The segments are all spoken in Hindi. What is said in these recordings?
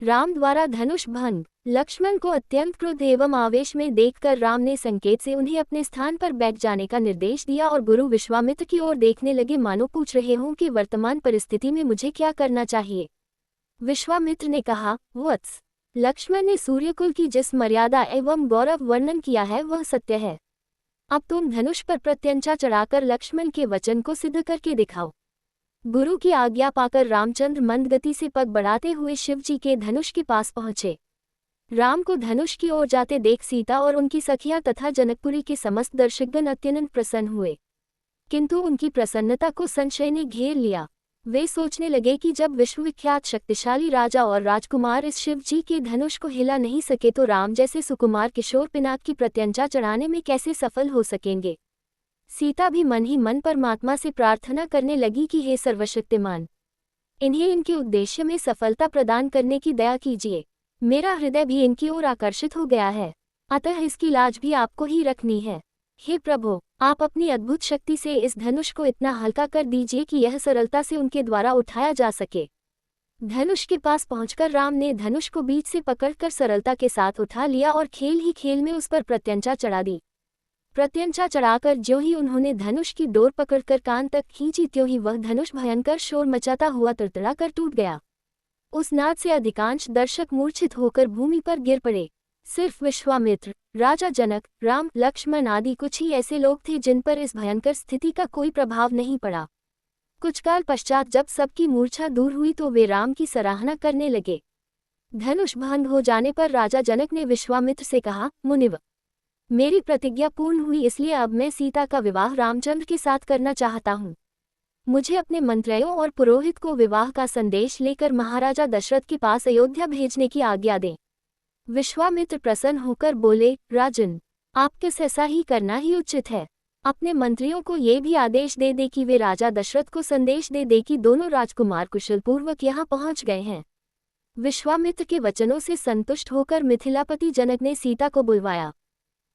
राम द्वारा धनुष भंग। लक्ष्मण को अत्यंत क्रोध एवं आवेश में देखकर राम ने संकेत से उन्हें अपने स्थान पर बैठ जाने का निर्देश दिया और गुरु विश्वामित्र की ओर देखने लगे, मानो पूछ रहे हों कि वर्तमान परिस्थिति में मुझे क्या करना चाहिए। विश्वामित्र ने कहा, वत्स, लक्ष्मण ने सूर्यकुल की जिस मर्यादा एवं गौरव वर्णन किया है वह सत्य है। अब तुम धनुष पर प्रत्यंचा चढ़ाकर लक्ष्मण के वचन को सिद्ध करके दिखाओ। गुरु की आज्ञा पाकर रामचंद्र मंद गति से पग बढ़ाते हुए शिवजी के धनुष के पास पहुंचे। राम को धनुष की ओर जाते देख सीता और उनकी सखियां तथा जनकपुरी के समस्त दर्शकगण अत्यंत प्रसन्न हुए, किंतु उनकी प्रसन्नता को संशय ने घेर लिया। वे सोचने लगे कि जब विश्वविख्यात शक्तिशाली राजा और राजकुमार इस शिवजी के धनुष को हिला नहीं सके तो राम जैसे सुकुमार किशोर पिनाक की प्रत्यंचा चढ़ाने में कैसे सफल हो सकेंगे। सीता भी मन ही मन परमात्मा से प्रार्थना करने लगी कि हे सर्वशक्तिमान, इन्हें इनके उद्देश्य में सफलता प्रदान करने की दया कीजिए। मेरा हृदय भी इनकी ओर आकर्षित हो गया है, अतः इसकी लाज भी आपको ही रखनी है। हे प्रभु, आप अपनी अद्भुत शक्ति से इस धनुष को इतना हल्का कर दीजिए कि यह सरलता से उनके द्वारा उठाया जा सके। धनुष के पास पहुंचकर राम ने धनुष को बीच से पकड़कर सरलता के साथ उठा लिया और खेल ही खेल में उस पर प्रत्यंचा चढ़ा दी। प्रत्यंचा चढ़ाकर ज्यों ही उन्होंने धनुष की डोर पकड़कर कान तक खींची त्यों ही वह धनुष भयंकर शोर मचाता हुआ तड़तड़ा कर टूट गया। उस नाद से अधिकांश दर्शक मूर्छित होकर भूमि पर गिर पड़े। सिर्फ विश्वामित्र, राजा जनक, राम, लक्ष्मण आदि कुछ ही ऐसे लोग थे जिन पर इस भयंकर स्थिति का कोई प्रभाव नहीं पड़ा। कुछ काल पश्चात जब सबकी मूर्छा दूर हुई तो वे राम की सराहना करने लगे। धनुष भंग हो जाने पर राजा जनक ने विश्वामित्र से कहा, मुनिव, मेरी प्रतिज्ञा पूर्ण हुई, इसलिए अब मैं सीता का विवाह रामचंद्र के साथ करना चाहता हूँ। मुझे अपने मंत्रियों और पुरोहित को विवाह का संदेश लेकर महाराजा दशरथ के पास अयोध्या भेजने की आज्ञा दें। विश्वामित्र प्रसन्न होकर बोले, राजन, आपके ऐसा ही करना ही उचित है। अपने मंत्रियों को ये भी आदेश दे दे कि वे राजा दशरथ को संदेश दे दे कि दोनों राजकुमार कुशलपूर्वक यहाँ पहुँच गए हैं। विश्वामित्र के वचनों से संतुष्ट होकर मिथिलापति जनक ने सीता को बुलवाया।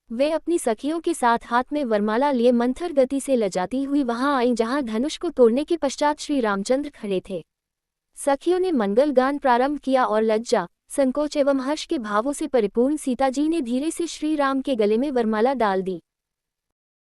वे अपनी सखियों के साथ हाथ में वरमाला लिए मंथर गति से लजाती हुई वहां आईं जहां धनुष को तोड़ने के पश्चात श्री रामचंद्र खड़े थे। सखियों ने मंगल गान प्रारंभ किया और लज्जा, संकोच एवं हर्ष के भावों से परिपूर्ण सीता जी ने धीरे से श्री राम के गले में वरमाला डाल दी।